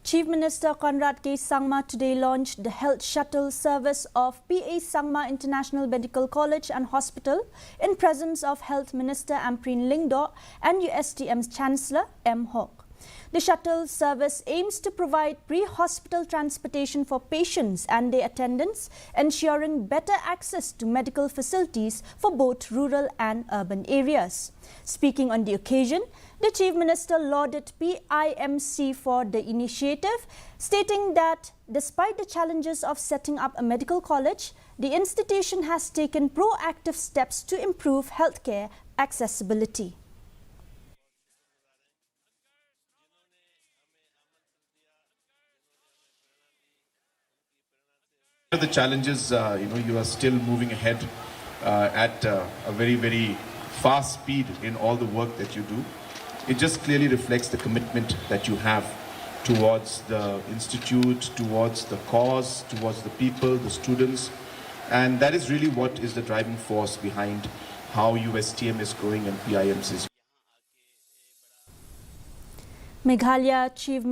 Chief Minister Conrad Sangma today launched the Health Shuttle service of PA Sangma International Medical College and Hospital in presence of Health Minister Amprin Lingdo and USTM's Chancellor M. Hawk. The shuttle service aims to provide pre-hospital transportation for patients and their attendants, ensuring better access to medical facilities for both rural and urban areas. Speaking on the occasion, the Chief Minister lauded PIMC for the initiative, stating that despite the challenges of setting up a medical college, the institution has taken proactive steps to improve healthcare accessibility. The challenges, you are still moving ahead at a very fast speed in all the work that you do. It just clearly reflects the commitment that you have towards the institute, towards the cause, towards the people, the students, and that is really what is the driving force behind how USTM is growing and PIMC is. Meghalaya Chief Minister